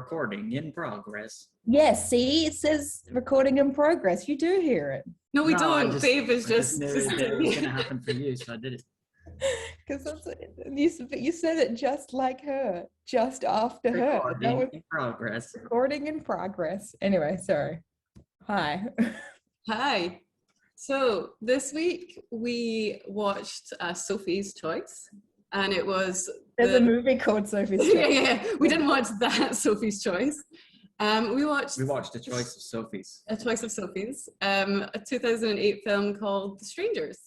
recording in progress. Yes, see, it says recording in progress. You do hear it. No, we don't. Dave is just knew that it was going to happen for you, so I did it. Because that's what you said it just like her, just after her. Recording in progress. Recording in progress. Anyway, sorry. Hi. Hi. So this week we watched Sophie's Choice, and it was there's a movie called Sophie's Choice. yeah. We didn't watch that Sophie's Choice. We watched A Choice of Sophie's. A Choice of Sophie's. A 2008 film called The Strangers.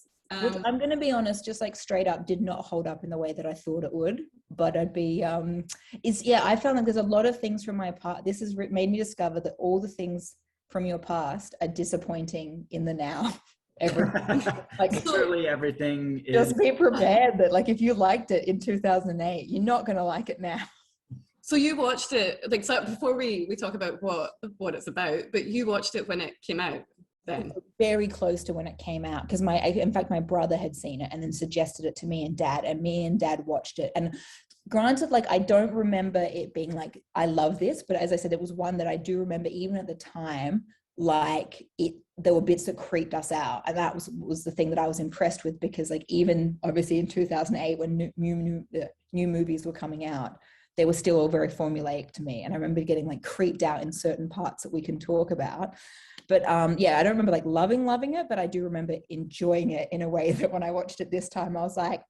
Which I'm going to be honest, just like straight up, did not hold up in the way that I thought it would. But I'd be, I found like there's a lot of things from my past. This has made me discover that all the things from your past are disappointing in the now. Everything. Like literally everything is. Just be prepared that like if you liked it in 2008, you're not going to like it now. So you watched it, like, so before we talk about what it's about, but you watched it when it came out then? Very close to when it came out, because in fact, my brother had seen it and then suggested it to me and dad watched it. And granted, like, I don't remember it being like, I love this, but as I said, it was one that I do remember even at the time, like there were bits that creeped us out. And that was the thing that I was impressed with, because like, even obviously in 2008, when new movies were coming out, they were still all very formulaic to me. And I remember getting like creeped out in certain parts that we can talk about. But I don't remember like loving it, but I do remember enjoying it in a way that when I watched it this time, I was like,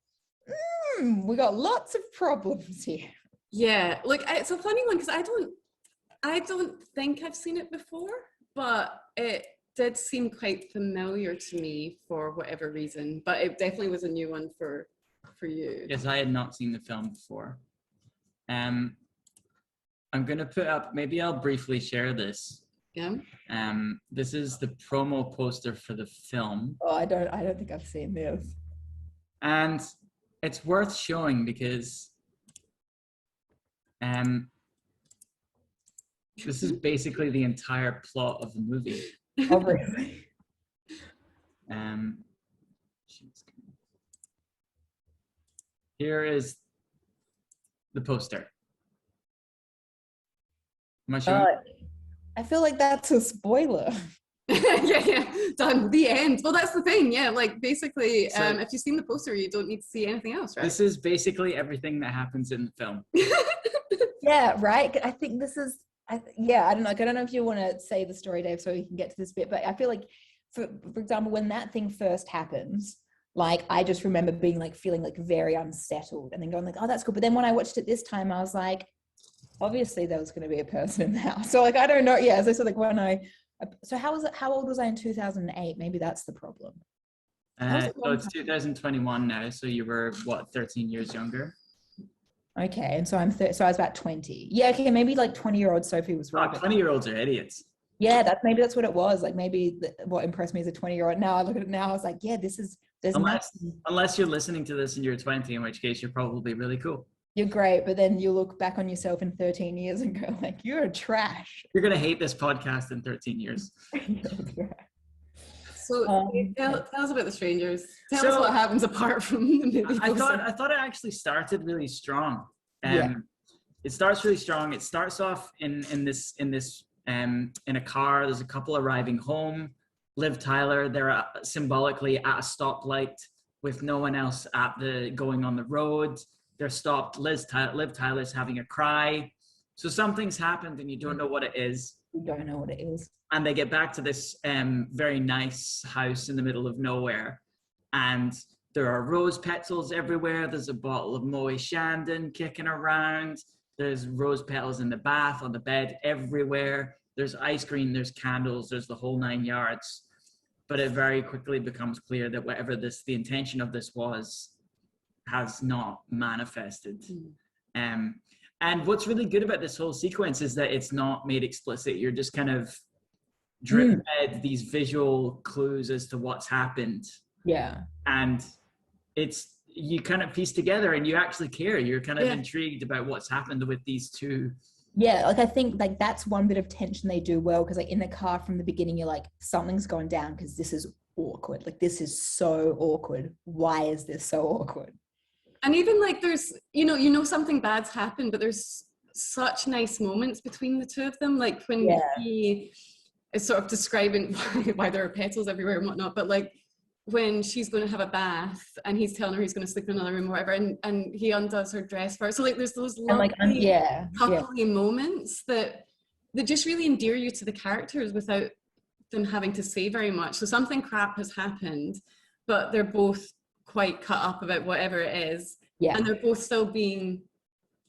we got lots of problems here. Yeah, like it's a funny one because I don't think I've seen it before, but it did seem quite familiar to me for whatever reason. But it definitely was a new one for you. Yes, I had not seen the film before. I'm going to put up, maybe I'll briefly share this. Yeah. This is the promo poster for the film. Oh, I don't think I've seen this. And it's worth showing because this is basically the entire plot of the movie. Oh, really? Here is the poster. Am I showing? I feel like that's a spoiler. yeah, done. The end. Well, that's the thing. Yeah, like basically, if you've seen the poster, you don't need to see anything else, right? This is basically everything that happens in the film. Yeah, right. I think this is. I don't know. I don't know if you want to say the story, Dave, so we can get to this bit. But I feel like, for example, when that thing first happens, like I just remember being like feeling like very unsettled, and then going like, "Oh, that's cool." But then when I watched it this time, I was like, obviously there was going to be a person in the house. So like, I don't know. Yeah, as I said, like so how old was I in 2008? Maybe that's the problem. So it's 2021 now. So you were what, 13 years younger? Okay, and so so I was about 20. Yeah, okay, maybe like 20-year-old Sophie was right. 20-year-olds are idiots. Yeah, that's what it was. Like maybe what impressed me as a 20-year-old. Now I look at it now, I was like, yeah, unless you're listening to this and you're 20, in which case you're probably really cool. You're great, but then you look back on yourself in 13 years and go like, you're trash. You're going to hate this podcast in 13 years. So tell us about The Strangers. Tell us what happens apart from the movie. I thought it actually started really strong. It starts really strong. It starts off in a car. There's a couple arriving home. Liv Tyler, they're symbolically at a stoplight with no one else going on the road. They're stopped. Liv Tyler's having a cry. So something's happened and you don't know what it is. We don't know what it is. And they get back to this very nice house in the middle of nowhere. And there are rose petals everywhere. There's a bottle of Moët Chandon kicking around. There's rose petals in the bath, on the bed, everywhere. There's ice cream, there's candles, there's the whole 9 yards. But it very quickly becomes clear that whatever the intention of this was, has not manifested. And what's really good about this whole sequence is that it's not made explicit. You're just kind of drip fed these visual clues as to what's happened. Yeah. And you kind of piece together and you actually care. You're kind of intrigued about what's happened with these two. Yeah, like I think like that's one bit of tension they do well, because like in the car from the beginning, you're like, something's going down because this is awkward. Like this is so awkward. Why is this so awkward? And even like there's, you know something bad's happened, but there's such nice moments between the two of them. Like when Yeah. he is sort of describing why there are petals everywhere and whatnot, but like when she's going to have a bath and he's telling her he's going to sleep in another room or whatever, and he undoes her dress for her. So like there's those lovely coupley moments that just really endear you to the characters without them having to say very much. So something crap has happened, but they're both quite cut up about whatever it is. Yeah. And they're both still being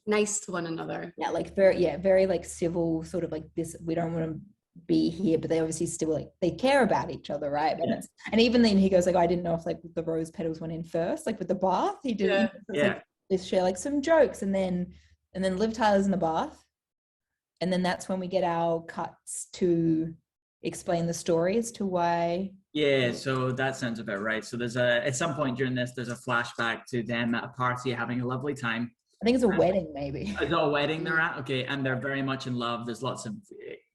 nice to one another. Yeah, like very like civil, sort of like this, we don't want to be here, but they obviously still like, they care about each other, right? Yeah. And even then he goes like, I didn't know if like the rose petals went in first, like with the bath. He did. Yeah. Like, they share like some jokes, and then Liv Tyler's in the bath, and then that's when we get our cuts to explain the story as to why. Yeah, so that sounds about right. So there's at some point during this, there's a flashback to them at a party having a lovely time. I think it's a wedding, maybe. Is it a wedding they're at? Okay, and they're very much in love. There's lots of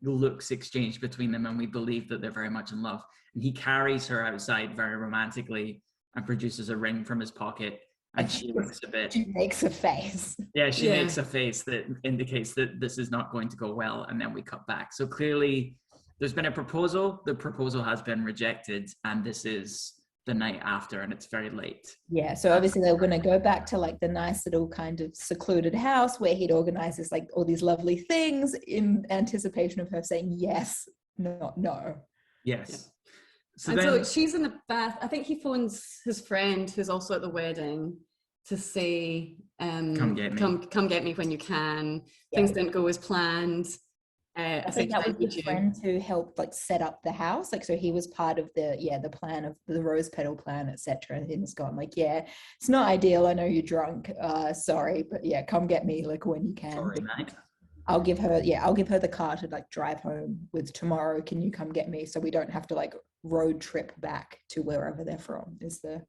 looks exchanged between them, and we believe that they're very much in love. And he carries her outside very romantically and produces a ring from his pocket, and she looks a bit. She makes a face. Yeah, she makes a face that indicates that this is not going to go well, and then we cut back. So clearly, there's been a proposal. The proposal has been rejected, and this is the night after, and it's very late. Yeah, so obviously they're going to go back to like the nice little kind of secluded house where he'd organizes like all these lovely things in anticipation of her saying yes, not no. Yes. Yeah. So and then, so she's in the bath. I think he phones his friend who's also at the wedding to say, come get me when you can. Yeah. Things didn't go as planned. I think that was his friend who helped like set up the house, like so he was part of the plan of the rose petal plan, etc. And he's gone like, yeah, it's not ideal, I know you're drunk, sorry, but yeah, come get me like when you can. Sorry, mate. I'll give her the car to like drive home with tomorrow, can you come get me, so we don't have to like road trip back to wherever they're from, is the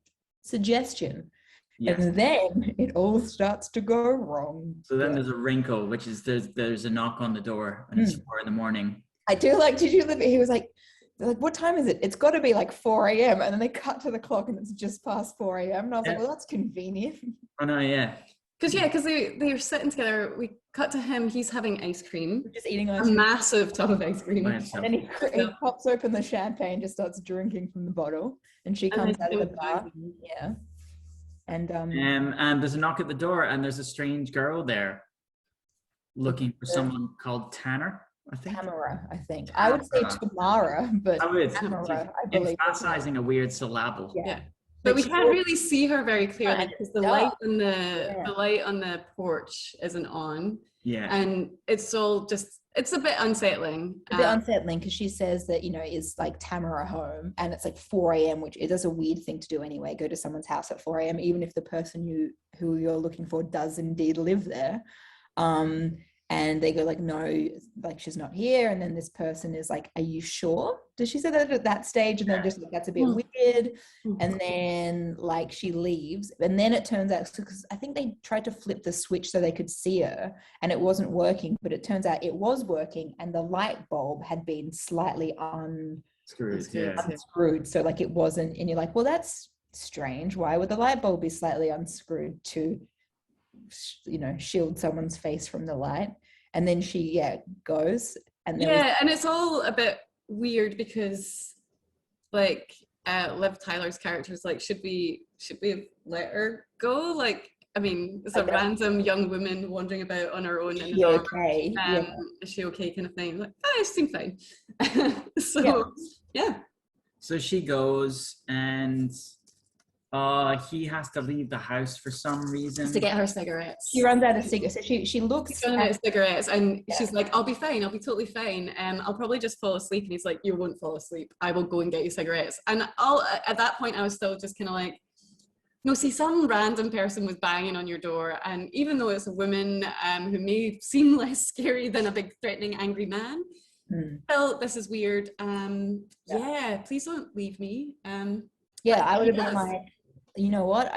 suggestion. Yes. And then it all starts to go wrong. So then there's a wrinkle, which is there's a knock on the door, and it's 4 a.m. I do like, did you live it? He was like, what time is it? It's got to be like 4 a.m. And then they cut to the clock and it's just past 4 a.m. And I was like, well, that's convenient. Oh, no, yeah. Because they're sitting together. We cut to him. He's having ice cream. We're just eating ice cream. A massive tub of ice cream. And then he pops open the champagne, just starts drinking from the bottle. And she comes out of the bar. Yeah. And there's a knock at the door, and there's a strange girl there looking for someone called Tanner, I think. Tamara, I think. I would say Tamara, but I would. Tamara, I believe. Emphasizing a weird syllable. Yeah. But we can't really see her very clearly because the light on the light on the porch isn't on. Yeah. And it's all just, it's a bit unsettling. A bit unsettling because she says that, is like Tamara home, and it's like 4 a.m., which it is a weird thing to do anyway, go to someone's house at 4 a.m., even if the person who you're looking for does indeed live there. And they go like, no, like she's not here. And then this person is like, are you sure? Does she say that at that stage? And they're just like, that's a bit weird. And then like she leaves. And then it turns out, because I think they tried to flip the switch so they could see her and it wasn't working, but it turns out it was working and the light bulb had been slightly unscrewed. So like it wasn't, and you're like, well, that's strange. Why would the light bulb be slightly unscrewed to shield someone's face from the light? And then she goes, and and it's all a bit weird because like Liv Tyler's character is like, should we have let her go? Like, I mean, it's a random young woman wandering about on her own. Is she okay? Is she okay, kind of thing? Like, it seems fine. So she goes, and he has to leave the house for some reason to get her cigarettes. She runs out of cigarettes. So she looks. She's running out of cigarettes, and she's like, "I'll be fine. I'll be totally fine. I'll probably just fall asleep." And he's like, "You won't fall asleep. I will go and get you cigarettes." And at that point, I was still just kind of like, "No, see, some random person was banging on your door, and even though it's a woman who may seem less scary than a big, threatening, angry man, still, this is weird. Please don't leave me." I would have been like, you know what,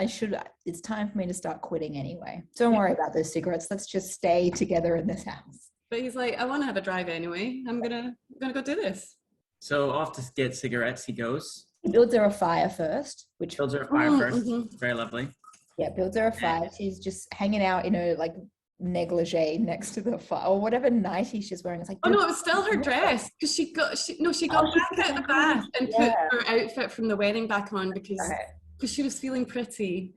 it's time for me to start quitting anyway. Don't worry about those cigarettes. Let's just stay together in this house. But he's like, I want to have a drive anyway. I'm gonna go do this. So off to get cigarettes he goes. He builds her a fire first. Builds her a fire first. Very lovely. Yeah, builds her a fire. She's just hanging out in her like negligee next to the fire, or whatever nightie she's wearing. It's like, Oh no, it was still her dress, because she got back out the bath and put her outfit from the wedding back on because she was feeling pretty.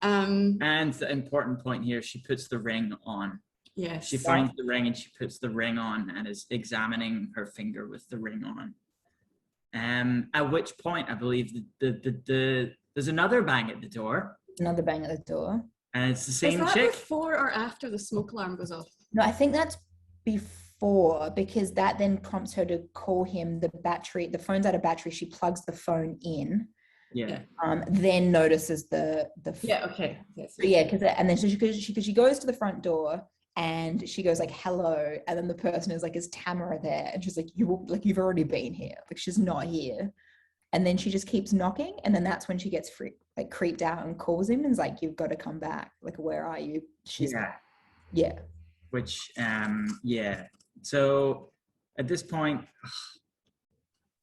And the important point here, she puts the ring on. Yes. She finds the ring and she puts the ring on and is examining her finger with the ring on. At which point, I believe there's another bang at the door. Another bang at the door. And it's the same chick. Is that before or after the smoke alarm goes off? No, I think that's before, because that then prompts her to call him. The phone's out of battery. She plugs the phone in. Yeah. Then notices the okay. Yes. Yeah, and then she goes to the front door and she goes like, hello, and then the person is like, is Tamara there? And she's like, you've already been here. Like, she's not here. And then she just keeps knocking, and then that's when she gets creeped out and calls him and is like, you've got to come back. Like, where are you? Yeah. Which so at this point,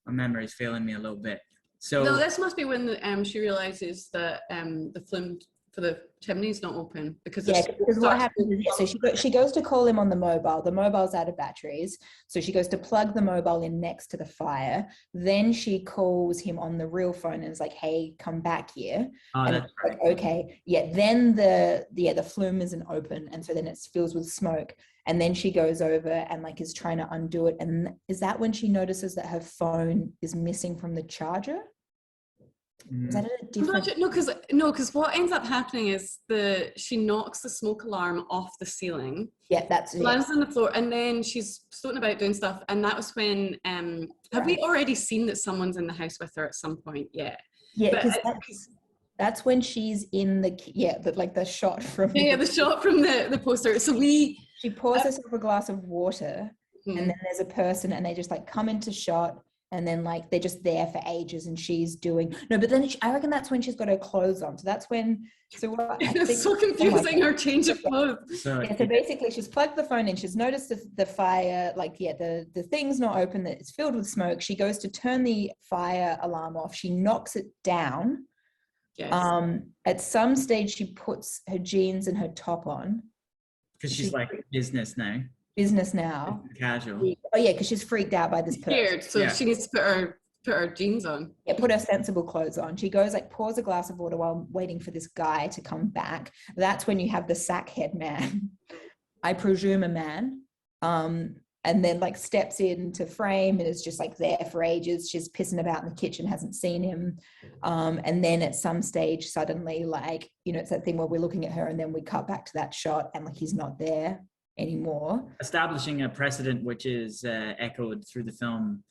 my memory's failing me a little bit. So no, this must be when she realizes that the flume for the chimney's not open, because what happens is, so she goes to call him on the mobile's out of batteries, so she goes to plug the mobile in next to the fire, then she calls him on the real phone and is like, hey, come back here. And that's right. Like, okay, then the flume isn't open, and so then it fills with smoke, and then she goes over and like is trying to undo it, and is that when she notices that her phone is missing from the charger? Is that a different? No, because what ends up happening is she knocks the smoke alarm off the ceiling. Yeah, that's it. Lands on the floor, and then she's floating about doing stuff. And that was when have we already seen that someone's in the house with her at some point? Yeah. Yeah, because that's when she's in the shot from the shot from the poster. So she pours herself a glass of water, and then there's a person, and they just like come into shot. And then like they're just there for ages, and she's doing but then I reckon that's when she's got her clothes on. So that's when. It's so confusing, her change of clothes. So basically she's plugged the phone in. She's noticed the fire, the thing's not open, that it's filled with smoke. She goes to turn the fire alarm off. She knocks it down. Yes. At some stage she puts her jeans and her top on. Because she's like business now. Casual. Oh yeah, because she's freaked out by this person. Scared, so she needs to put her jeans on. Yeah, put her sensible clothes on. She goes pours a glass of water while waiting for this guy to come back. That's when you have the sackhead man, I presume a man, and then like steps into frame and is just like there for ages. She's pissing about in the kitchen, hasn't seen him, and then at some stage suddenly it's that thing where we're looking at her and then we cut back to that shot and like he's not there anymore, establishing a precedent which is echoed through the film.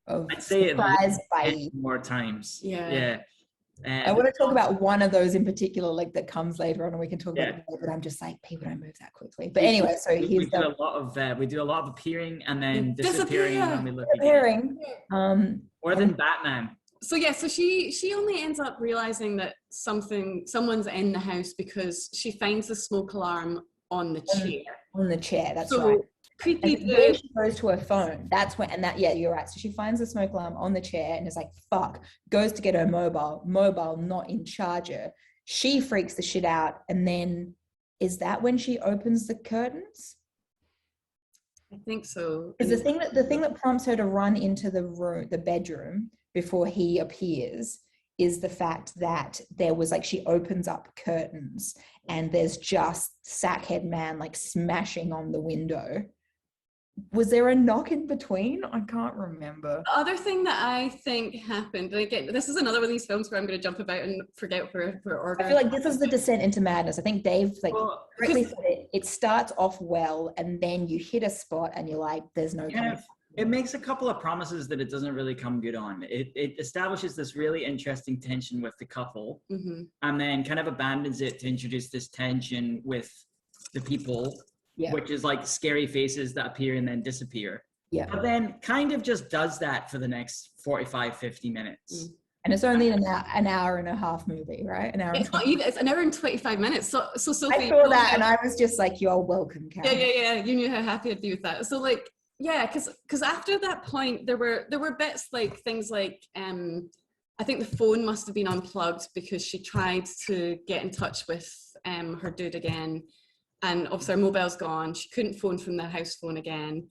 I'd say it more times. I want to talk about one of those in particular, like that comes later on, and we can talk about it more, but I'm just like, people don't move that quickly. But anyway, so we do a lot of appearing and then disappearing when we look again. More than Batman. So she only ends up realizing that someone's in the house because she finds the smoke alarm on the chair. On the chair, that's right. Creepy. And then she goes to her phone. That's when, you're right. So she finds the smoke alarm on the chair and is like, fuck, goes to get her mobile not in charger. She freaks the shit out. And then is that when she opens the curtains? I think so. Is the thing that prompts her to run into the bedroom before he appears is the fact that there was she opens up curtains and there's just sackhead man smashing on the window. Was there a knock in between? I can't remember. The other thing that I think happened, and again, this is another one of these films where I'm going to jump about and forget where order. I feel like this is the descent into madness. I think Dave correctly said it. It starts off well, and then you hit a spot, and you're like, "There's no." It makes a couple of promises that it doesn't really come good on. It establishes this really interesting tension with the couple, and then kind of abandons it to introduce this tension with the people. Yeah. Which is scary faces that appear and then disappear. Yeah. But then kind of just does that for the next 45, 50 minutes. And it's only an hour and a half movie, right? It's an hour and 25 minutes. So Sophie, I saw that and I was just like, you're welcome, Karen. Yeah. You knew how happy I'd be with that. So because after that point, there were bits things I think the phone must have been unplugged because she tried to get in touch with her dude again. and obviously her mobile's gone. She couldn't phone from the house phone again.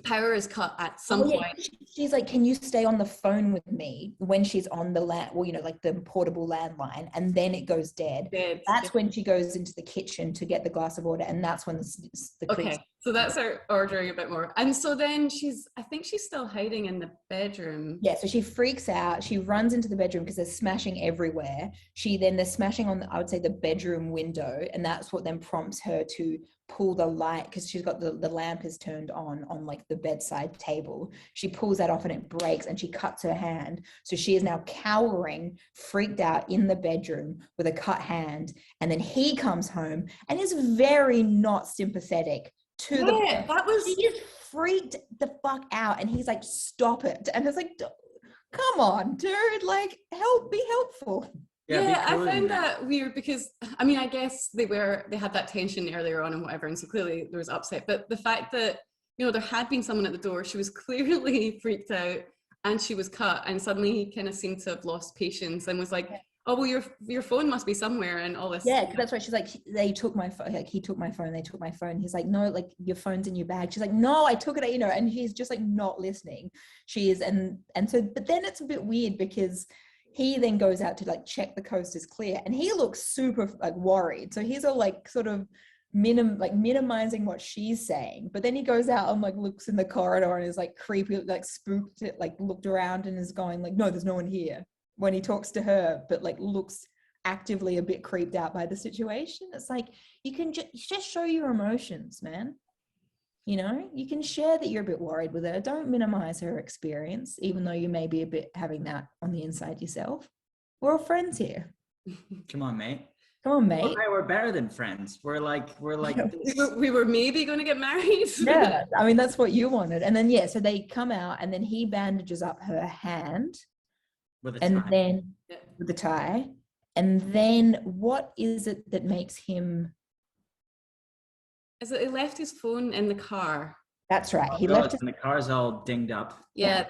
Power is cut at some point. She's like, can you stay on the phone with me when she's on the like the portable landline, and then it goes dead. That's when she goes into the kitchen to get the glass of water, and that's when the okay, so that's her ordering a bit more. And so then I think she's still hiding in the bedroom. Yeah, so she freaks out. She runs into the bedroom because they're smashing everywhere. They're smashing on I would say the bedroom window, and that's what then prompts her to pull the light, because she's got the lamp is turned on like the bedside table. She pulls that off and it breaks, and she cuts her hand. So she is now cowering, freaked out in the bedroom with a cut hand. And then he comes home and is very not sympathetic to the point. He is freaked the fuck out, and he's like, stop it. And it's like, come on, dude, like, be helpful. Yeah, I found that weird because, I mean, I guess they had that tension earlier on and whatever, and so clearly there was upset. But the fact that, you know, there had been someone at the door, she was clearly freaked out and she was cut, and suddenly he kind of seemed to have lost patience and was like, oh, well, your phone must be somewhere and all this. Yeah, that's right. She's like, they took my phone. Like, he took my phone. They took my phone. He's like, no, like, your phone's in your bag. She's like, no, I took it, you know, and he's just like not listening. She is, and so, but then it's a bit weird because he then goes out to like check the coast is clear, and he looks super like worried. So he's all like sort of minimizing what she's saying, but then he goes out and like looks in the corridor and is like creepy, like spooked, like looked around and is going like, no, there's no one here, when he talks to her, but like looks actively a bit creeped out by the situation. It's like, you can just show your emotions, man. You know, you can share that you're a bit worried with her. Don't minimize her experience, even though you may be a bit having that on the inside yourself. We're all friends here. Come on, mate. Come on, mate. We're better than friends. We're like we were maybe going to get married. Yeah, I mean, that's what you wanted. And then, yeah, so they come out, and then he bandages up her hand with a tie. And then what is it that makes him... Is it he left his phone in the car? That's right. He left and the car's all dinged up. Yeah,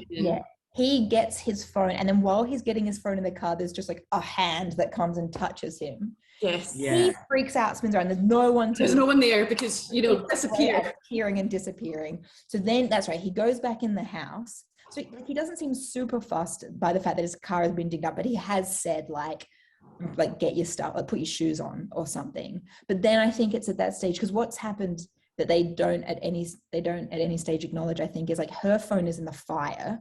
yeah. He gets his phone, and then while he's getting his phone in the car, there's just like a hand that comes and touches him. Yes. Yeah. He freaks out, spins around. There's no one there because, you know, appearing and disappearing. So then, that's right. He goes back in the house. So he doesn't seem super fussed by the fact that his car has been dinged up, but he has said like get your stuff, like put your shoes on or something. But then I think it's at that stage, because what's happened that they don't at any stage acknowledge, I think, is like her phone is in the fire.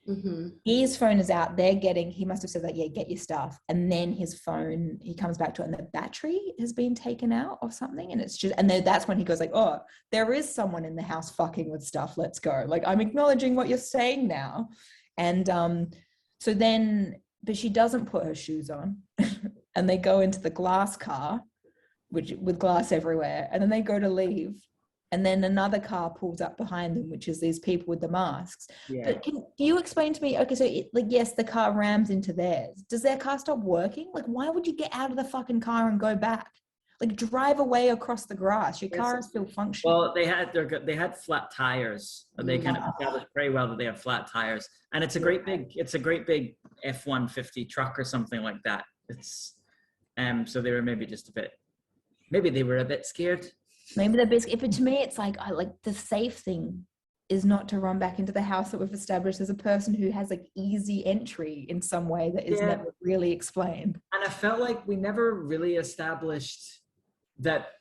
Mm-hmm. His phone is out. He must have said like, yeah, get your stuff. And then his phone, he comes back to it and the battery has been taken out or something. And it's just, and then that's when he goes like, oh, there is someone in the house fucking with stuff. Let's go. Like, I'm acknowledging what you're saying now. And so then, but she doesn't put her shoes on. And they go into the glass car, with glass everywhere. And then they go to leave. And then another car pulls up behind them, which is these people with the masks. Yeah. But can you explain to me, okay, so yes, the car rams into theirs. Does their car stop working? Like, why would you get out of the fucking car and go back? Like, drive away across the grass. Your car is still functioning. Well, they had flat tires. They kind of established very well that they have flat tires. And it's a great big F-150 truck or something like that. It's so they were maybe they were a bit scared. Maybe the best, but to me, it's like, the safe thing is not to run back into the house that we've established as a person who has like easy entry in some way that is never really explained. And I felt like we never really established that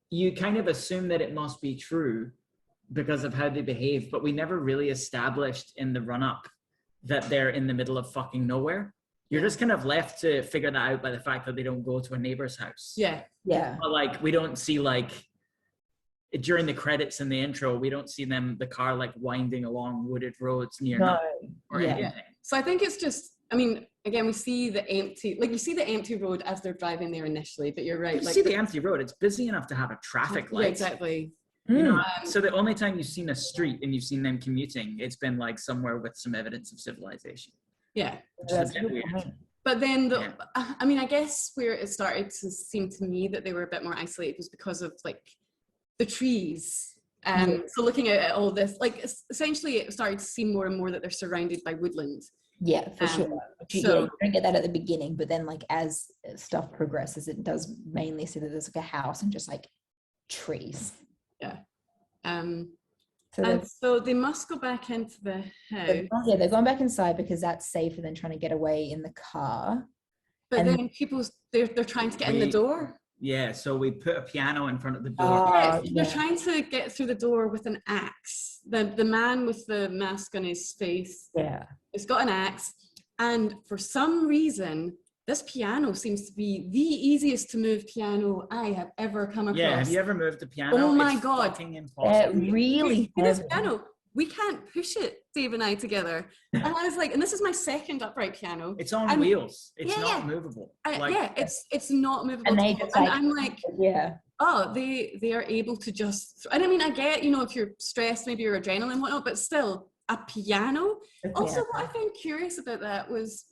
you kind of assume that it must be true because of how they behave, but we never really established in the run up that they're in the middle of fucking nowhere. You're just kind of left to figure that out by the fact that they don't go to a neighbor's house. Yeah. Yeah. But like, we don't see like, during the credits in the intro, we don't see the car like winding along wooded roads near nothing or anything. So I think it's just, I mean, again, you see the empty road as they're driving there initially, but you're right. You see the empty road. It's busy enough to have a traffic light. Yeah, exactly. You know, so the only time you've seen a street and you've seen them commuting, it's been like somewhere with some evidence of civilization. Yeah. That's a bit weird. But then, I mean, I guess where it started to seem to me that they were a bit more isolated was because of like the trees. So looking at all this, like essentially it started to seem more and more that they're surrounded by woodland. Yeah, for sure. So You don't get that at the beginning, but then like as stuff progresses, it does mainly see that there's like a house and just like trees. yeah. So And so they must go back into the house. they're going back inside because that's safer than trying to get away in the car. But And then they're trying to get in the door. Yeah, so we put a piano in front of the door. They're trying to get through the door with an axe. The man with the mask on his face, has got an axe, and for some reason, this piano seems to be the easiest to move piano I have ever come across. Yeah, have you ever moved a piano? Oh my God. Fucking impossible. Really this piano, we can't push it, Dave and I, together. And I was like, and this is my second upright piano. It's on wheels. It's not movable. It's not movable. And I'm like, oh, they are able to just, and I mean, I get, if you're stressed, maybe your adrenaline and whatnot, but still, a piano. Also, what I found curious about that was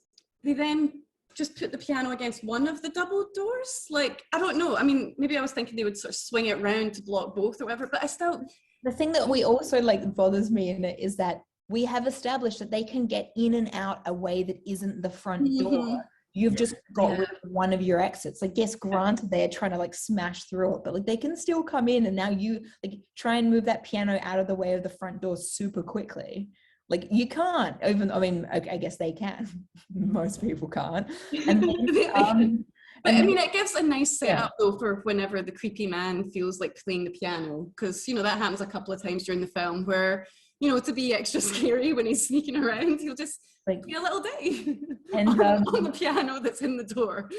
they then just put the piano against one of the double doors. Like, I don't know. I mean, maybe I was thinking they would sort of swing it round to block both or whatever, but I still... The thing that we also like bothers me in it is that we have established that they can get in and out a way that isn't the front door. You've just got rid of one of your exits. Like, yes, granted, they're trying to like smash through it, but like they can still come in, and now you like try and move that piano out of the way of the front door super quickly. Like, you can't even, I mean, I guess they can. Most people can't. And then, but I mean, it gives a nice setup though for whenever the creepy man feels like playing the piano, because that happens a couple of times during the film where, to be extra scary when he's sneaking around, he'll just like be a little day and on the piano that's in the door.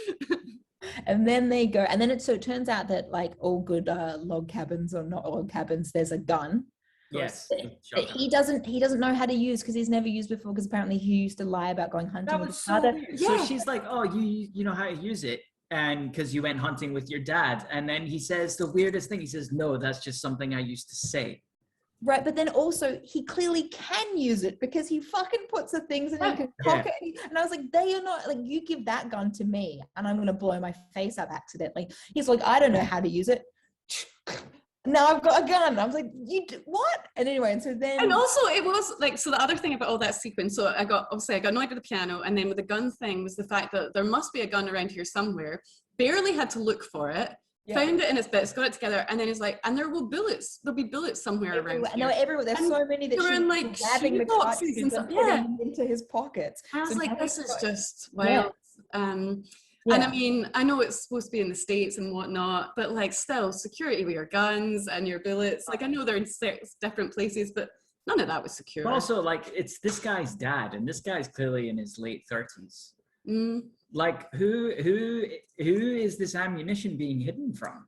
And then they go, and then it turns out that like all good log cabins or not log cabins, there's a gun. Yes, that he doesn't know how to use because he's never used before, because apparently he used to lie about going hunting. That was so weird. So she's like, oh, you know how to use it, and because you went hunting with your dad, and then he says the weirdest thing. He says, no, that's just something I used to say. Right, but then also he clearly can use it because he fucking puts the things in and he can cock it. And I was like, they are not, like, you give that gun to me and I'm going to blow my face up accidentally. He's like, I don't know how to use it. Now I've got a gun. I was like, what? And anyway, and so then... And also it was like, so the other thing about all that sequence, so I got annoyed with the piano, and then with the gun thing was the fact that there must be a gun around here somewhere. Barely had to look for it. Found it in its bits, got it together, and then he's like, and there'll be bullets somewhere around here. No, everywhere. There's so many that they're in like grabbing the boxes and stuff. into his pockets. And I was like, this is just wild. And I mean, I know it's supposed to be in the States and whatnot, but like still security with your guns and your bullets. Like, I know they're in different places, but none of that was secure. But also, like, it's this guy's dad, and this guy's clearly in his late 30s. Like, who is this ammunition being hidden from?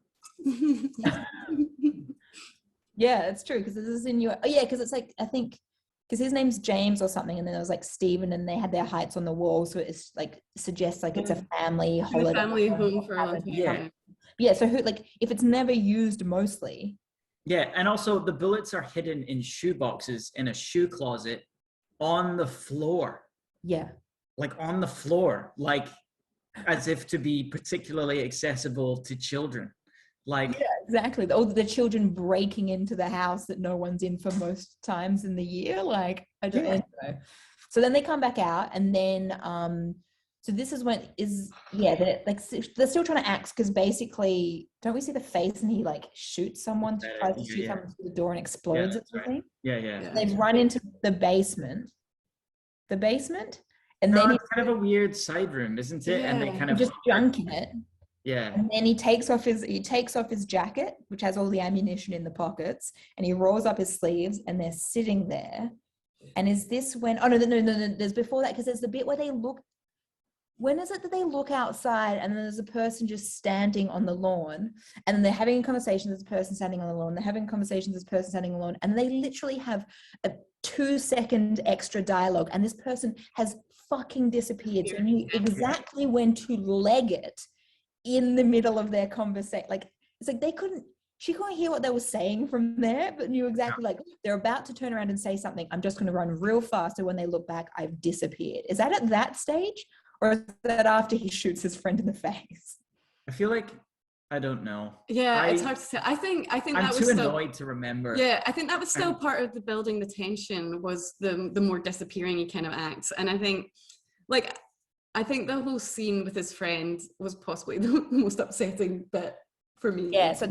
Yeah, it's true, because this is in your... Oh yeah, because it's like, I think, because his name's James or something, and then there was like Stephen, and they had their heights on the wall, so it's like suggests like it's a family holiday. A family home for a long time. Yeah, so who, like, if it's never used mostly. Yeah, and also the bullets are hidden in shoe boxes in a shoe closet on the floor. Yeah. Like on the floor, like as if to be particularly accessible to children. Like, yeah, exactly. All the children breaking into the house that no one's in for most times in the year. Like, I don't know. So then they come back out, and then so this is when they're still trying to axe, because basically, don't we see the face and he like shoots someone, tries to shoot someone through the door and explodes it, something? Yeah. They run into the basement. And then it's kind of a weird side room, isn't it? And they kind of just junk in it. Yeah. And then he takes off his jacket, which has all the ammunition in the pockets, and he rolls up his sleeves, and they're sitting there. And is this when? Oh no, there's before that, because there's the bit where they look. When is it that they look outside, and then there's a person just standing on the lawn, and then they're having a conversation. There's a person standing on the lawn. They're having conversations. There's a person standing on the lawn, and they literally have a 2-second extra dialogue, and this person has fucking disappeared. So you knew exactly when to leg it in the middle of their conversation. Like, it's like she couldn't hear what they were saying from there, but knew exactly, like, they're about to turn around and say something. I'm just going to run real fast, so when they look back, I've disappeared. Is that at that stage, or is that after he shoots his friend in the face? I feel like I don't know. Yeah, it's hard to say. I think I'm that was too still, annoyed to remember. yeah, I think that was still part of the building the tension, was the more disappearing kind of acts. And I think the whole scene with his friend was possibly the most upsetting bit for me. Yeah, so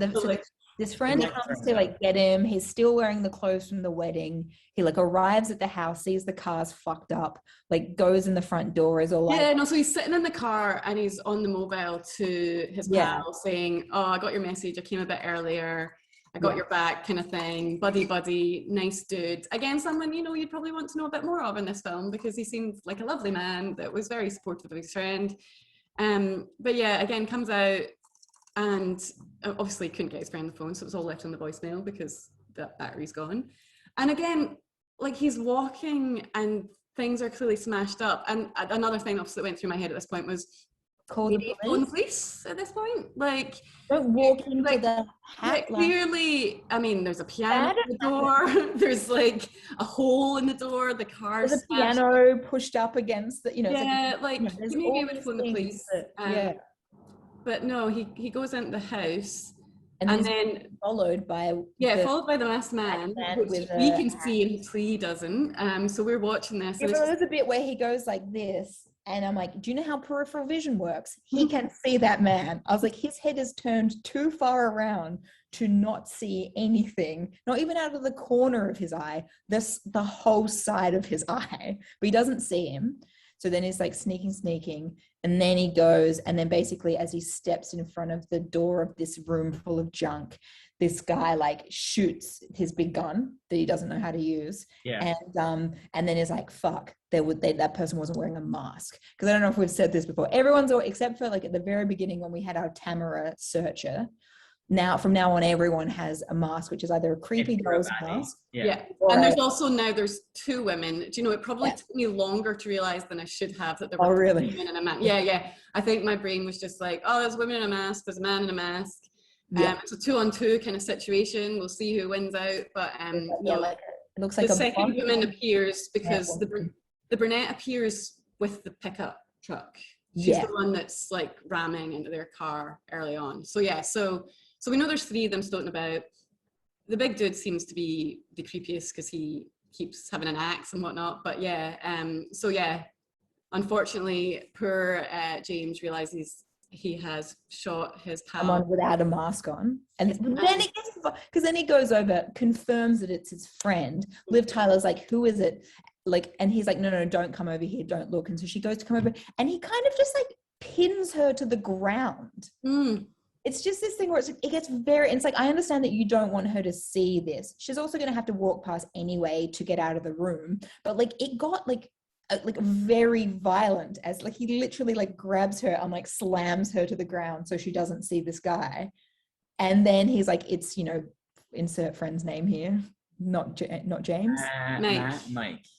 this friend comes to like get him. He's still wearing the clothes from the wedding. He like arrives at the house, sees the car's fucked up, like goes in the front door, is all like, yeah, no, so he's sitting in the car and he's on the mobile to his pal saying, oh, I got your message, I came a bit earlier, I got your back, kind of thing, buddy, nice dude. Again, someone, you know, you'd probably want to know a bit more of in this film, because he seemed like a lovely man that was very supportive of his friend. But yeah, again, comes out and obviously couldn't get his friend on the phone, so it was all left on the voicemail because the battery's gone. And again, like, he's walking and things are clearly smashed up. And another thing that went through my head at this point was, call the police at this point. Like, don't walk into the hat. Clearly, I mean, there's a piano at the door. There's like a hole in the door. The car's there's a piano pushed up against the, you know. Yeah, maybe I would phone the police. But no, he goes into the house. And then followed by the masked man, which we can see and he doesn't. So we're watching this. Yeah, there's a bit where he goes like this, and I'm like, do you know how peripheral vision works? He can see that man. I was like, his head is turned too far around to not see anything, not even out of the corner of his eye, the whole side of his eye, but he doesn't see him. So then he's like sneaking, and then he goes, and then basically as he steps in front of the door of this room full of junk, this guy like shoots his big gun that he doesn't know how to use. Yeah. And then he's like, fuck, that person wasn't wearing a mask. Because I don't know if we've said this before. Everyone's all, except for like at the very beginning when we had our Tamara searcher. From now on, everyone has a mask, which is either a creepy girl's mask. Yeah. And there's two women. Do you know, it probably took me longer to realize than I should have that there were really? Women in a mask. Yeah. I think my brain was just like, oh, there's women in a mask, there's a man in a mask. It's a 2-on-2 kind of situation. We'll see who wins out. But it looks like the second woman appears because the brunette appears with the pickup truck. She's the one that's like ramming into their car early on. So we know there's 3 of them floating about. The big dude seems to be the creepiest because he keeps having an axe and whatnot. But unfortunately, poor James realizes he has shot his pal. Someone without a mask on. And then he goes over, confirms that it's his friend. Liv Tyler's like, who is it? Like, and he's like, no, don't come over here, don't look. And so she goes to come over, and he kind of just like pins her to the ground. It's just this thing where it gets it's like, I understand that you don't want her to see this. She's also going to have to walk past anyway to get out of the room. But like, it got like very violent, as like he literally like grabs her and like slams her to the ground so she doesn't see this guy. And then he's like, it's, you know, insert friend's name here. Not James.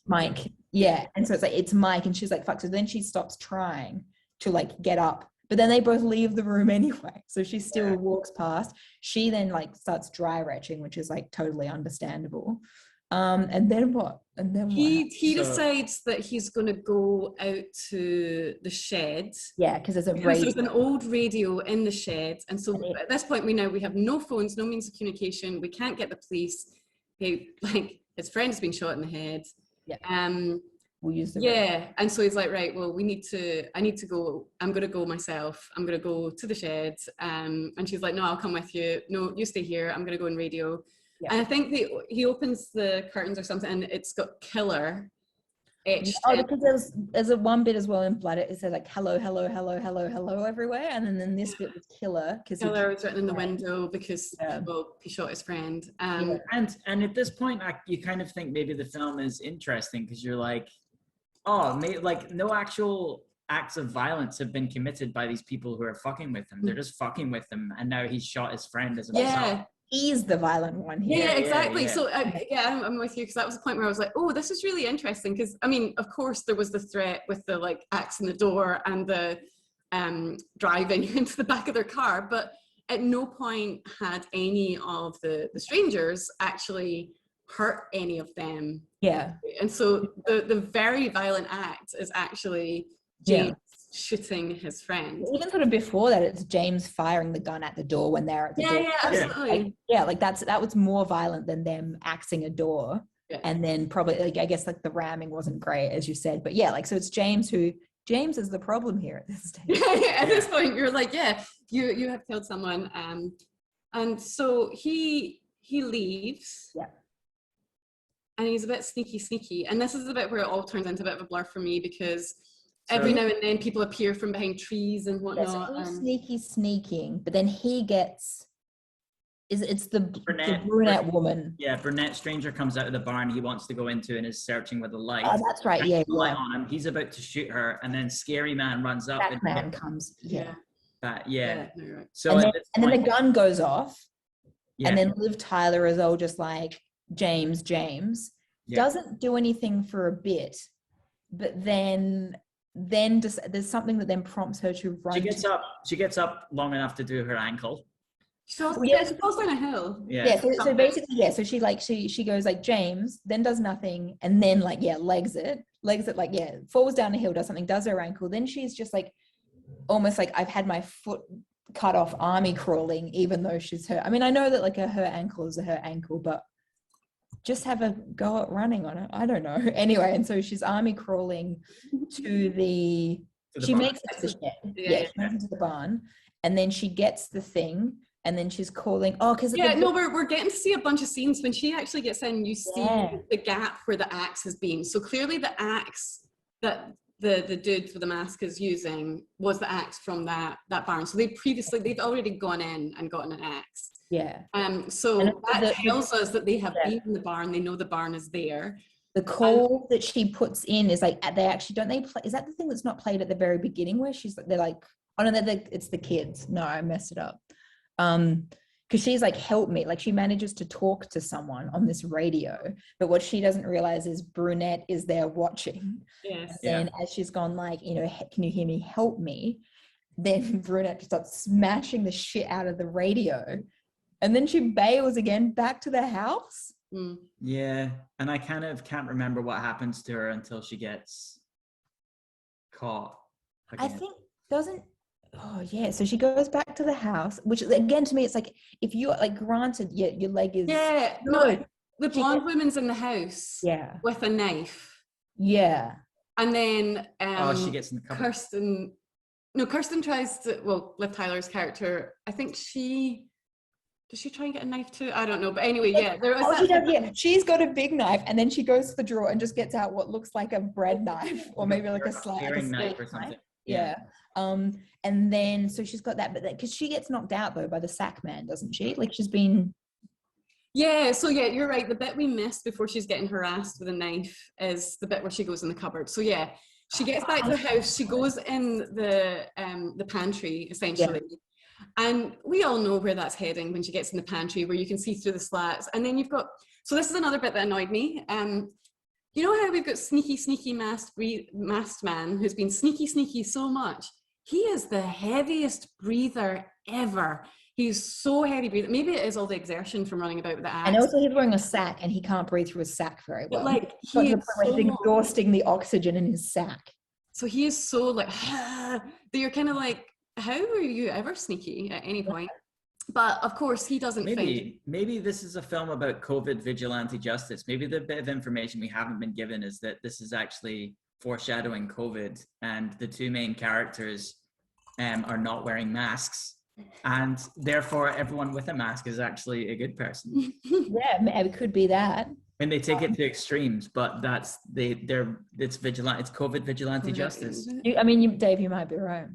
Mike. Yeah. And so it's like, it's Mike. And she's like, fuck. So then she stops trying to like get up. But then they both leave the room anyway. So she still walks past. She then like starts dry retching, which is like totally understandable. And then what? He decides that he's going to go out to the shed. Yeah, because there's an old radio in the shed. And so at this point, we have no phones, no means of communication. We can't get the police. His friend's been shot in the head. Yeah. We'll use the radio. And so he's like, right, well, I need to go. I'm going to go myself. I'm going to go to the shed. And she's like, no, I'll come with you. No, you stay here. I'm going to go on radio. Yeah. And I think he opens the curtains or something, and it's got killer etched. Oh, because there's a one bit as well in Blood. It says like hello everywhere, and then this bit was killer because killer was written in the window because he shot his friend. And at this point, you kind of think maybe the film is interesting because you're like, oh, like no actual acts of violence have been committed by these people who are fucking with him. They're just fucking with him, and now he's shot his friend as a result. He's the violent one here. Yeah, exactly. So I'm with you, because that was the point where I was like, oh, this is really interesting, because I mean, of course there was the threat with the like axe in the door and the driving into the back of their car, but at no point had any of the strangers actually hurt any of them. Yeah. And so the very violent act is actually James shooting his friend. Even sort of before that, it's James firing the gun at the door when they're at the door. Yeah, absolutely. Like that was more violent than them axing a door. Yeah. And then probably, like, I guess, like the ramming wasn't great, as you said. But yeah, like, so it's James is the problem here at this stage. At this point, you're like, yeah, you have killed someone. And so he leaves. Yeah. And he's a bit sneaky. And this is the bit where it all turns into a bit of a blur for me, because every now and then people appear from behind trees and whatnot. Yeah, so he's sneaking, but then he gets... It's the brunette woman. Yeah, brunette stranger comes out of the barn he wants to go into and is searching with a light. Oh, that's right. Yeah, light on him. He's about to shoot her, and then scary man runs up. That man comes. Yeah. No, right. So and then the gun goes off, and then Liv Tyler is all just like, James doesn't do anything for a bit, but then just, there's something that then prompts her to run. She gets up long enough to do her ankle. She falls down a hill. So basically, so she goes like, James, then does nothing, and then like legs it like falls down a hill, does something, does her ankle, then she's just like almost like, I've had my foot cut off, army crawling, even though she's hurt. I mean, I know that like her ankle is her ankle, but just have a go at running on it. I don't know. Anyway, and so she's army crawling to the she barn. Makes it to the shed. She makes it to the barn, and then she gets the thing. And then she's calling, we're getting to see a bunch of scenes. When she actually gets in, you see the gap where the axe has been. So clearly the axe that the dude with the mask is using was the axe from that barn. So they'd already gone in and gotten an axe. Yeah. So that tells us that they have been in the barn. They know the barn is there. The call that she puts in is like, they actually, don't they play, is that the thing that's not played at the very beginning where they're like, oh no, it's the kids. No, I messed it up. Because she's like, help me, like she manages to talk to someone on this radio, but what she doesn't realize is brunette is there watching. Yes. And as she's gone like, can you hear me, help me, then brunette starts smashing the shit out of the radio, and then she bails again back to the house. Yeah, and I kind of can't remember what happens to her until she gets caught again. I think so she goes back to the house, which again to me it's like, if you like, granted your leg is the blonde woman's in the house with a knife, and then she gets in the cupboard. Kirsten tries to, Liv Tyler's character, I think does she try and get a knife too? I don't know, but anyway, she's got a big knife, and then she goes to the drawer and just gets out what looks like a bread knife, or maybe like a knife or something. And then so she's got that, but because she gets knocked out though by the sack man, doesn't she? Like she's been you're right, the bit we missed before she's getting harassed with a knife is the bit where she goes in the cupboard. So she gets back to the house, she goes in the pantry essentially, and we all know where that's heading when she gets in the pantry, where you can see through the slats. And then you've got, so this is another bit that annoyed me. You know how we've got sneaky masked man who's been sneaky so much? He is the heaviest breather ever. He's so heavy breathing. Maybe it is all the exertion from running about with the axe. And also he's wearing a sack, and he can't breathe through his sack very well. But like, he's exhausting the oxygen in his sack. So he is so like, that you're kind of like, how were you ever sneaky at any point? But of course, he doesn't think. Maybe this is a film about COVID vigilante justice. Maybe the bit of information we haven't been given is that this is actually foreshadowing COVID, and the two main characters are not wearing masks, and therefore everyone with a mask is actually a good person. It could be that. And they take it to extremes, but it's COVID vigilante justice. I mean, Dave, you might be right.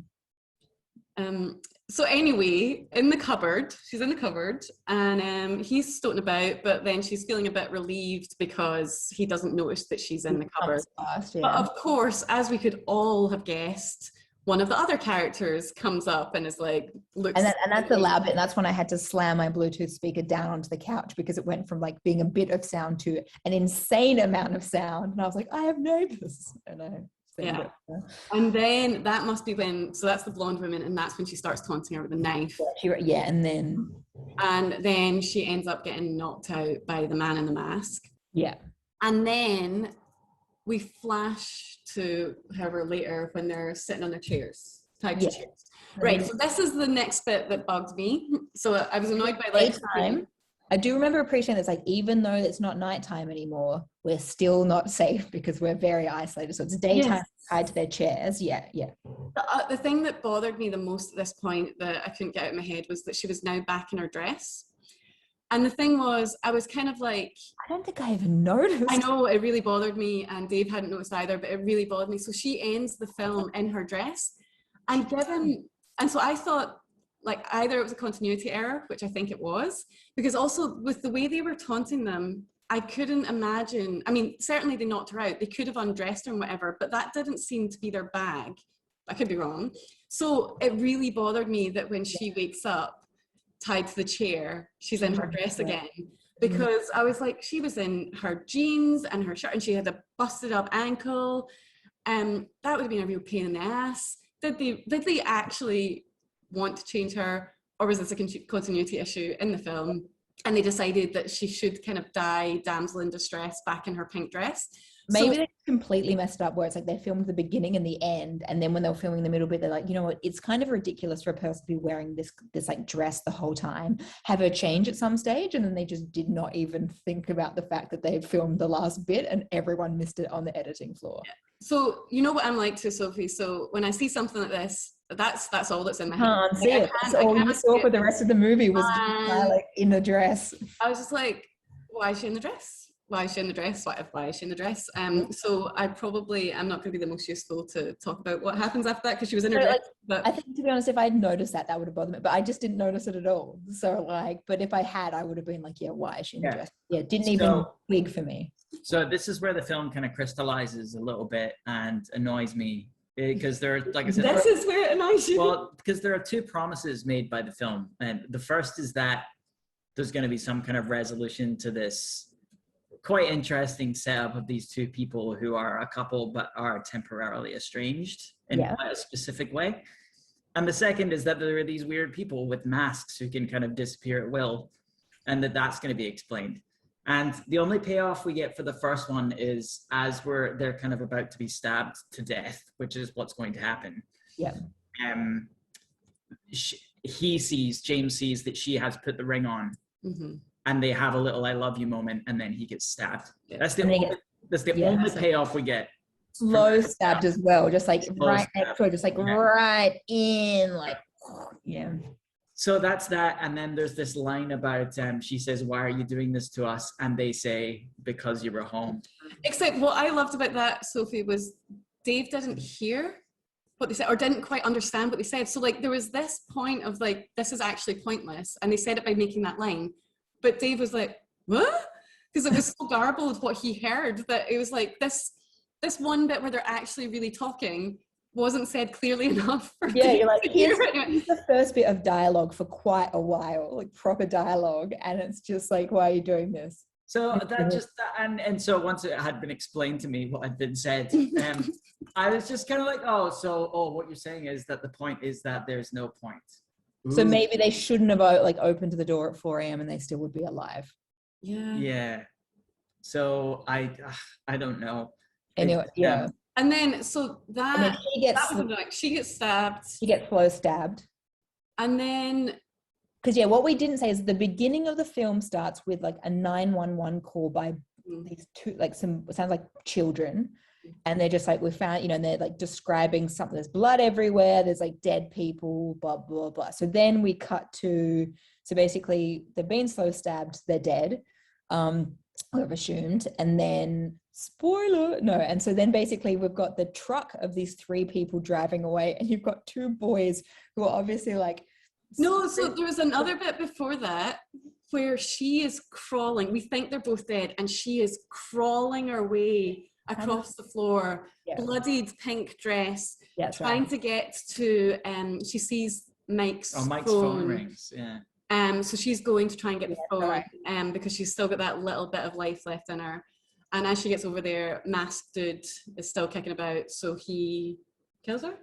So anyway, she's in the cupboard, and he's stoating about, but then she's feeling a bit relieved because he doesn't notice that she's in the cupboard. But of course, as we could all have guessed, one of the other characters comes up and is like, looks. And that's the loud bit. And that's when I had to slam my Bluetooth speaker down onto the couch, because it went from like being a bit of sound to an insane amount of sound. And I was like, I have neighbors. And then that must be when, so that's the blonde woman, and that's when she starts taunting her with a knife. And then she ends up getting knocked out by the man in the mask. Yeah. And then we flash to however later when they're sitting on their chairs, tied to chairs. Right, so this is the next bit that bugged me. So I was annoyed by like daytime. I do remember appreciating it's like, even though it's not nighttime anymore, we're still not safe because we're very isolated. So it's daytime tied to their chairs. Yeah. The thing that bothered me the most at this point that I couldn't get out of my head was that she was now back in her dress. And the thing was, I was kind of like, I don't think I even noticed. I know, it really bothered me, and Dave hadn't noticed either, but it really bothered me. So she ends the film in her dress. And so I thought, like, either it was a continuity error, which I think it was, because also with the way they were taunting them, I couldn't imagine, I mean, certainly they knocked her out. They could have undressed her and whatever, but that didn't seem to be their bag. I could be wrong. So it really bothered me that when she wakes up, tied to the chair, she's in her dress again, because I was like, she was in her jeans and her shirt and she had a busted up ankle, and that would have been a real pain in the ass. Did they actually want to change her, or was this a continuity issue in the film and they decided that she should kind of die damsel in distress back in her pink dress? Maybe they completely messed up where it's like they filmed the beginning and the end, and then when they were filming the middle bit, they're like, you know what, it's kind of ridiculous for a person to be wearing this like dress the whole time. Have her change at some stage, and then they just did not even think about the fact that they had filmed the last bit and everyone missed it on the editing floor. Yeah. So you know what I'm like too, Sophie. So when I see something like this, that's all that's in my head. Can't see it. That's all you saw for the rest of the movie was like in a dress. I was just like, why is she in the dress? Why is she in the dress? Why is she in the dress? So I'm not going to be the most useful to talk about what happens after that, because she was in her dress. But I think, to be honest, if I'd noticed that would have bothered me, but I just didn't notice it at all. So like, but if I had, I would have been like, yeah, why is she in the dress? Yeah, didn't even twig for me. So this is where the film kind of crystallizes a little bit and annoys me, because there are, like I said, this is where it annoys you. Well, because there are two promises made by the film, and the first is that there's going to be some kind of resolution to this quite interesting setup of these two people who are a couple but are temporarily estranged in quite a specific way. And the second is that there are these weird people with masks who can kind of disappear at will, and that's going to be explained. And the only payoff we get for the first one is as they're kind of about to be stabbed to death, which is what's going to happen. Yeah. James sees that she has put the ring on. Mm-hmm. And they have a little "I love you" moment, and then he gets stabbed. Yeah. That's the only payoff we get. Slow stabbed as well, just like right next to it, just like right in, like, yeah. So that's that, and then there's this line about she says, "Why are you doing this to us?" And they say, "Because you were home." Except what I loved about that, Sophie, was Dave didn't hear what they said or didn't quite understand what they said. So like there was this point of like, this is actually pointless, and they said it by making that line. But Dave was like, what? Because it was so garbled what he heard that it was like this one bit where they're actually really talking wasn't said clearly enough for Dave, you're like, here's the first bit of dialogue for quite a while, like proper dialogue, and it's just like, why are you doing this? So that just and so once it had been explained to me what had been said, I was just kind of like, what you're saying is that the point is that there's no point. Ooh. So maybe they shouldn't have like opened the door at 4 a.m. and they still would be alive. Yeah. So I don't know. Anyway, yeah. And then so that she gets stabbed. She gets slow stabbed. And then because what we didn't say is the beginning of the film starts with like a 911 call by these two, like sounds like children. And they're just like, we found, and they're like describing something. There's blood everywhere. There's like dead people, blah, blah, blah. So then we cut to, so basically they've been slow stabbed. They're dead. We've assumed. And then spoiler, no. And so then basically we've got the truck of these 3 people driving away, and you've got 2 boys who are obviously like. No, so there was another bit before that where she is crawling. We think they're both dead, and she is crawling her way across the floor, bloodied pink dress, trying to get to, she sees Mike's phone rings, so she's going to try and get the phone, because she's still got that little bit of life left in her. And as she gets over there, masked dude is still kicking about, so he kills her.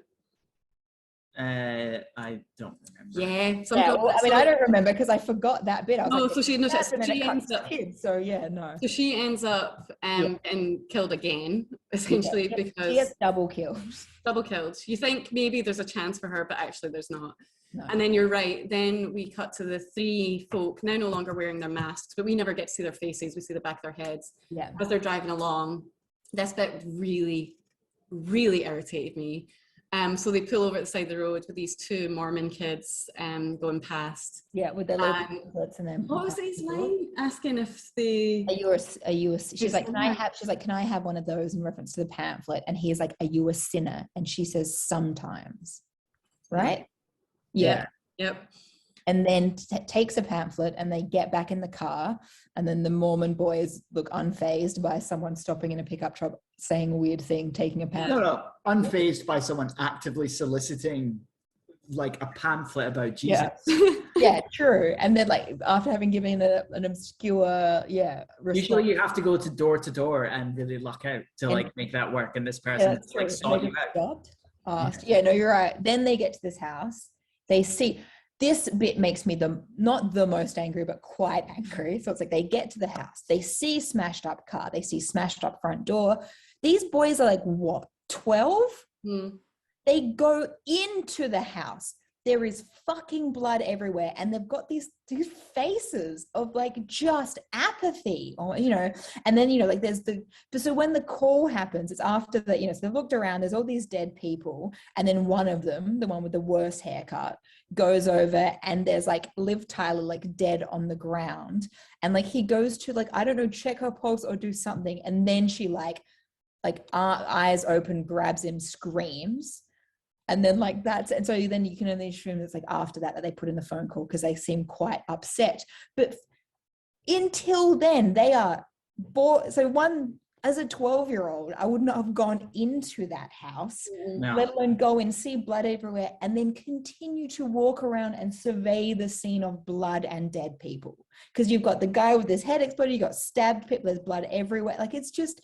I don't remember. Yeah. Some Yeah, girl- well, I mean, I don't remember because I forgot that bit. I was No, like, so she, no, "Yes," and then she it cuts ends to up, kids. So yeah, no. so she ends up getting killed again, essentially, Yeah, because she gets double kills. double killed. You think maybe there's a chance for her, but actually there's not. No. And then you're right. Then we cut to the three folk now no longer wearing their masks, but we never get to see their faces. We see the back of their heads Yeah. as they're driving along. This bit really, really irritated me. So they pull over at the side of the road with these two Mormon kids going past. Yeah, with their little pamphlets and then. What was his line? Asking if they. Are you a, she's like, can I have one of those in reference to the pamphlet? And he's like, are you a sinner? And she says, sometimes. Right? Yeah. Yep. And then takes a pamphlet and they get back in the car. And then the Mormon boys look unfazed by someone stopping in a pickup truck, saying a weird thing, taking a pamphlet. No, unfazed by someone actively soliciting like a pamphlet about Jesus. Yeah, true. And then like after having given an obscure, usually you have to go to door and really luck out to like make that work. And this person like sought you out. Asked. Yeah, no, you're right. Then they get to this house. They see. This bit makes me not the most angry, but quite angry. So it's like they get to the house, they see smashed up car, they see smashed up front door. These boys are like, what, 12? They go into the house. There is fucking blood everywhere. And they've got these faces of like just apathy or, and then, like so when the call happens, it's after that, so they've looked around, there's all these dead people. And then one of them, the one with the worst haircut, goes over and there's like Liv Tyler, like dead on the ground. And like, he goes to like, I don't know, check her pulse or do something. And then she like eyes open, grabs him, screams. And then like that's, and so then you can only assume it's like after that they put in the phone call because they seem quite upset. But until then, they are bored. So as a 12-year-old, I would not have gone into that house, let alone go and see blood everywhere and then continue to walk around and survey the scene of blood and dead people. Because you've got the guy with his head exploded, you got stabbed people, there's blood everywhere. Like it's just,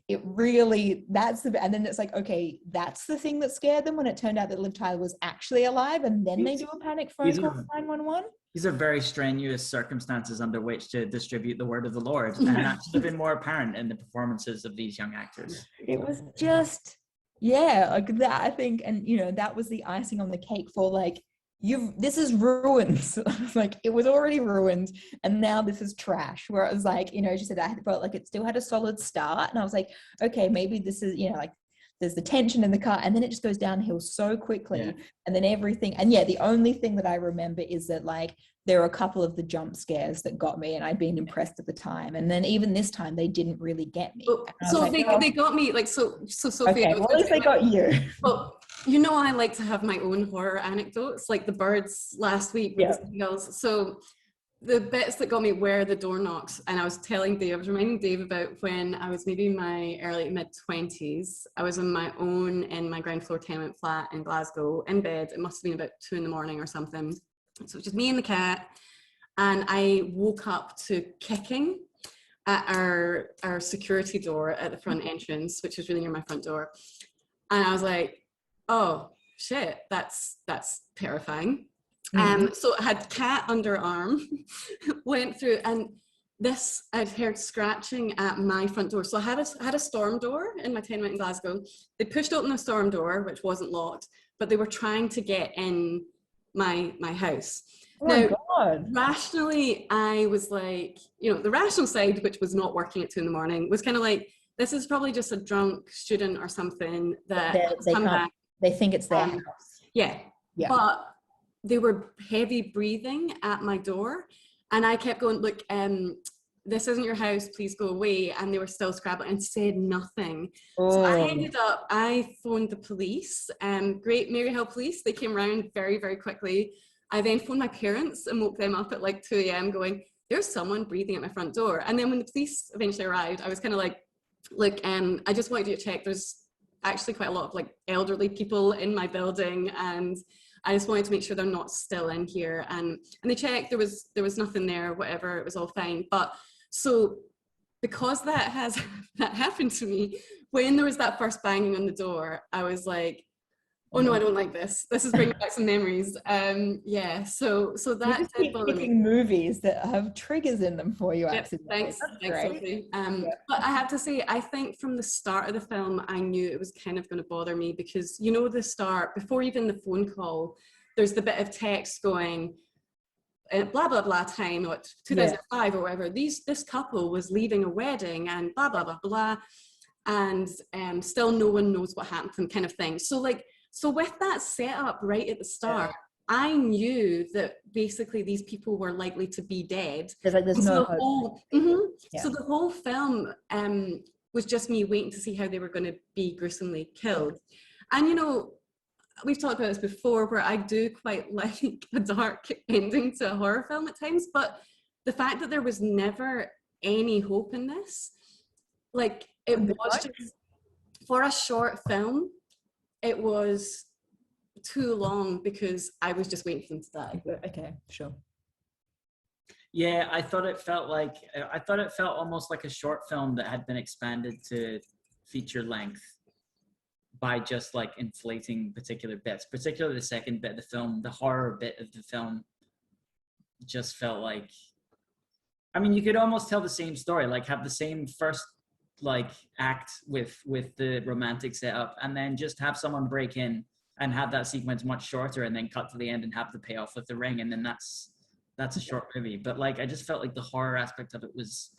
it really, and then it's like, okay, that's the thing that scared them when it turned out that Liv Tyler was actually alive, and then they do a panic phone call to 911. These are very strenuous circumstances under which to distribute the word of the Lord, and that should have been more apparent in the performances of these young actors. It was just, like that, I think, and that was the icing on the cake for like, this is ruined. Like it was already ruined and now this is trash. Where it was like, she said I felt like it still had a solid start and I was like, okay, maybe this is, like there's the tension in the car and then it just goes downhill so quickly and then everything. And the only thing that I remember is that like there were a couple of the jump scares that got me and I'd been impressed at the time. And then even this time they didn't really get me. So like, they got me like, so Sophie. Okay, well, at least they got you. Well, I like to have my own horror anecdotes, like the birds last week with the seagulls. So the bits that got me were the door knocks. And I was reminding Dave about when I was maybe in my early mid-20s. I was on my own in my ground floor tenement flat in Glasgow in bed. It must have been about 2 a.m. or something. So it was just me and the cat. And I woke up to kicking at our security door at the front entrance, which was really near my front door. And I was like, oh shit, that's terrifying. So I had cat underarm, went through, and I'd heard scratching at my front door. So I had a storm door in my tenement in Glasgow. They pushed open the storm door, which wasn't locked, but they were trying to get in my house. Oh my God. Rationally, I was like, the rational side, which was not working at 2 a.m, was kind of like, this is probably just a drunk student or something that they think it's their house. Yeah. But they were heavy breathing at my door. And I kept going, look, this isn't your house, please go away. And they were still scrabbling and said nothing. So I phoned the police, Great Maryhill Police. They came around very, very quickly. I then phoned my parents and woke them up at like 2 a.m. going, there's someone breathing at my front door. And then when the police eventually arrived, I was kind of like, look, I just wanted you to check. There's actually quite a lot of like elderly people in my building and I just wanted to make sure they're not still in here. And they checked, there was nothing there, whatever, it was all fine. But so because that happened to me, when there was that first banging on the door, I was like, oh no, I don't like this. This is bringing back some memories. Yeah, so You that just did keep bother me. picking movies that have triggers in them for you, Yep, accidentally. thanks, That's thanks, great. Sophie. Yeah. But I have to say, I think from the start of the film, I knew it was kind of going to bother me because, you know, the start, before even the phone call, there's the bit of text going, blah, blah, blah time, what, 2005 or whatever. This couple was leaving a wedding and blah, blah, blah, blah. And still no one knows what happened to them, kind of thing. So with that setup right at the start, I knew that basically these people were likely to be dead. There's no hope. So the whole film was just me waiting to see how they were going to be gruesomely killed. And, you know, we've talked about this before, where I do quite like a dark ending to a horror film at times, but the fact that there was never any hope in this, like, it was just, for a short film, it was too long because I was just waiting for them to die. Okay, sure. Yeah, I thought it felt almost like a short film that had been expanded to feature length by just like inflating particular bits, particularly the second bit of the film, the horror bit of the film just felt like, I mean, you could almost tell the same story, like have the same first like act with the romantic setup, and then just have someone break in and have that sequence much shorter, and then cut to the end and have the payoff with the ring, and then that's a short movie. But like, I just felt like the horror aspect of it was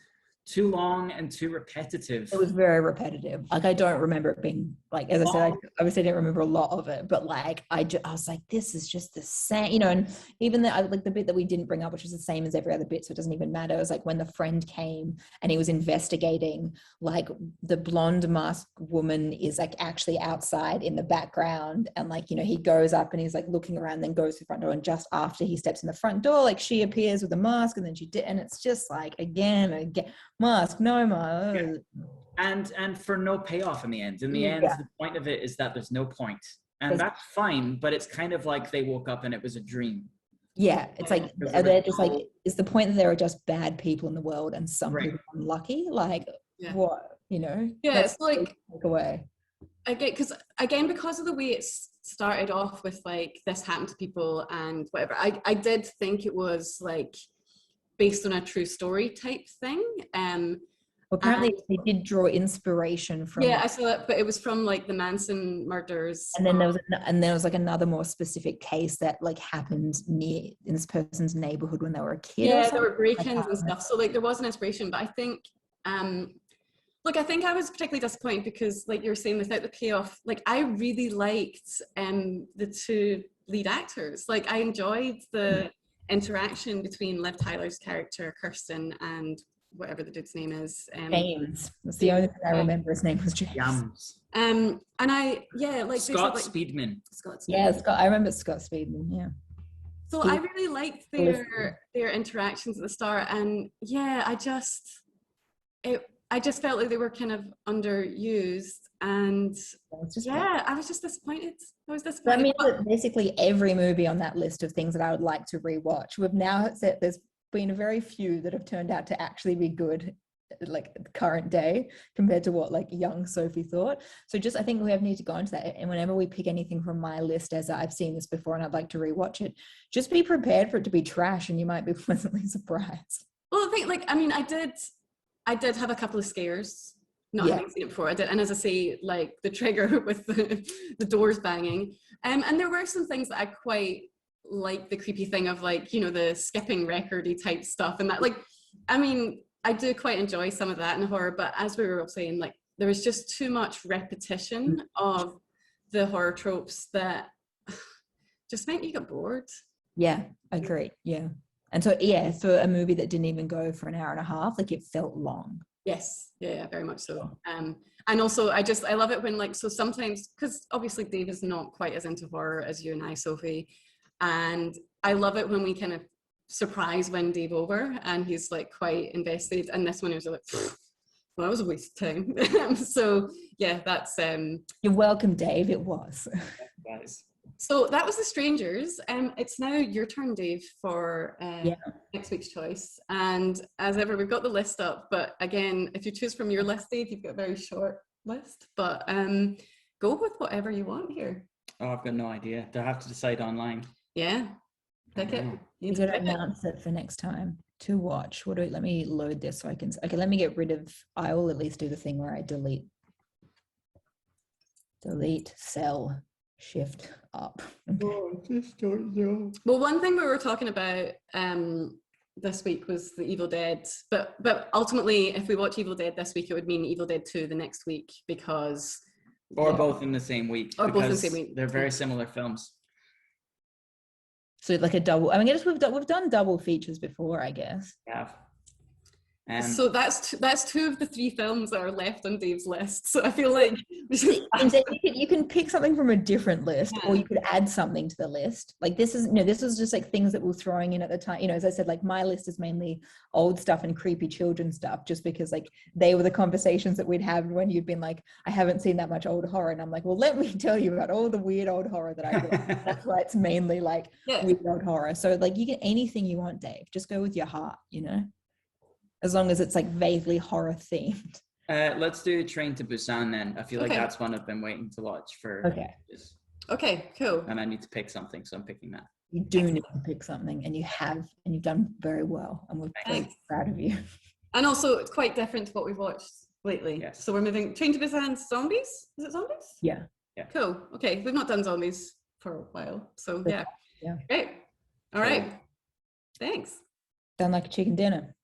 too long and too repetitive. It was very repetitive. Like, I don't remember it being, like, as I said, I obviously didn't remember a lot of it, but like, I was like, this is just the same, you know. And even like the bit that we didn't bring up, which is the same as every other bit, so it doesn't even matter, it was like when the friend came and he was investigating, like, the blonde masked woman is like actually outside in the background, and like, you know, he goes up and he's like looking around, then goes to the front door, and just after he steps in the front door, like, she appears with a mask, and then she did, and it's just like, again, mask, no mask. Yeah. And for no payoff in the end. In the end, the point of it is that there's no point. And that's fine, but it's kind of like they woke up and it was a dream. Yeah, it's like, they're just like, is the point that there are just bad people in the world and some people are unlucky? Like, what, you know? Yeah, it's like, take away. I get, because of the way it's started off with like, this happened to people and whatever, I did think it was like based on a true story type thing. Well, apparently they did draw inspiration from. Yeah, I saw that, but it was from like the Manson murders. And then there was like another more specific case that like happened near in this person's neighborhood when they were a kid. Yeah, there were break-ins and stuff. So like there was an inspiration, but I think, look, I think I was particularly disappointed because, like you were saying, without the payoff, like I really liked the two lead actors. Like I enjoyed the interaction between Liv Tyler's character Kirsten and whatever the dude's name is. James. That's the only thing I remember. His name was James. And I, like Scott Speedman. Scott Speedman. Yeah, Scott. I remember Scott Speedman. Yeah. So I really liked their interactions at the start, and yeah, I just felt like they were kind of underused, and I was just disappointed. I was disappointed. That means that basically every movie on that list of things that I would like to rewatch, we've now said there's been very few that have turned out to actually be good, like current day, compared to what like young Sophie thought. So just, I think we need to go into that, and whenever we pick anything from my list, as I've seen this before and I'd like to rewatch it, just be prepared for it to be trash, and you might be pleasantly surprised. Well, I think, like, I mean, I did have a couple of scares, not having seen it before. I did, and as I say, like the trigger with the doors banging, and there were some things that I quite like, the creepy thing of like, you know, the skipping recordy type stuff, and that, like, I mean, I do quite enjoy some of that in horror, but as we were all saying, like, there was just too much repetition of the horror tropes that just meant you got bored. Yeah, agreed. Yeah. And so, yeah, for a movie that didn't even go for an hour and a half, like it felt long. Yes, yeah, very much so. And also, I love it when, like, so sometimes, because obviously Dave is not quite as into horror as you and I, Sophie, and I love it when we kind of surprise win Dave over, and he's like quite invested. And this one, he was like, well, that was a waste of time. So yeah, that's You're welcome, Dave. It was. Guys. So that was The Strangers. It's now your turn, Dave, for next week's choice. And as ever, we've got the list up. But again, if you choose from your list, Dave, you've got a very short list. But go with whatever you want here. Oh, I've got no idea. Do I have to decide online? Yeah. Pick it. Oh. You got to announce it for next time to watch. Let me load this so I can, okay, let me get rid of, I will at least do the thing where I delete, cell, shift up. Okay. Oh, I just don't know. Well, one thing we were talking about this week was the Evil Dead, but ultimately, if we watch Evil Dead this week, it would mean Evil Dead 2 the next week because. Or both in the same week. Or both in the same week. They're very similar films. So like a double, I mean, I guess we've done double features before, I guess. Yeah. So that's two of the 3 films that are left on Dave's list. So I feel like you can pick something from a different list, Yeah. or you could add something to the list. Like this was just like things that we're throwing in at the time. You know, as I said, like my list is mainly old stuff and creepy children stuff, just because like they were the conversations that we'd have when you'd been like, I haven't seen that much old horror, and I'm like, well, let me tell you about all the weird old horror that I watch. That's why it's mainly like weird old horror. So like you get anything you want, Dave. Just go with your heart, you know. As long as it's like vaguely horror themed. Let's do Train to Busan then. I feel like that's one I've been waiting to watch for ages. Okay, cool. And I need to pick something, so I'm picking that. You do need to pick something, and you've done very well, and we're very proud of you. And also, it's quite different to what we've watched lately. Yes. So we're moving Train to Busan, Zombies? Is it Zombies? Yeah. Cool. Okay, we've not done Zombies for a while, so yeah. Yeah. Great. All right. Thanks. Done like a chicken dinner.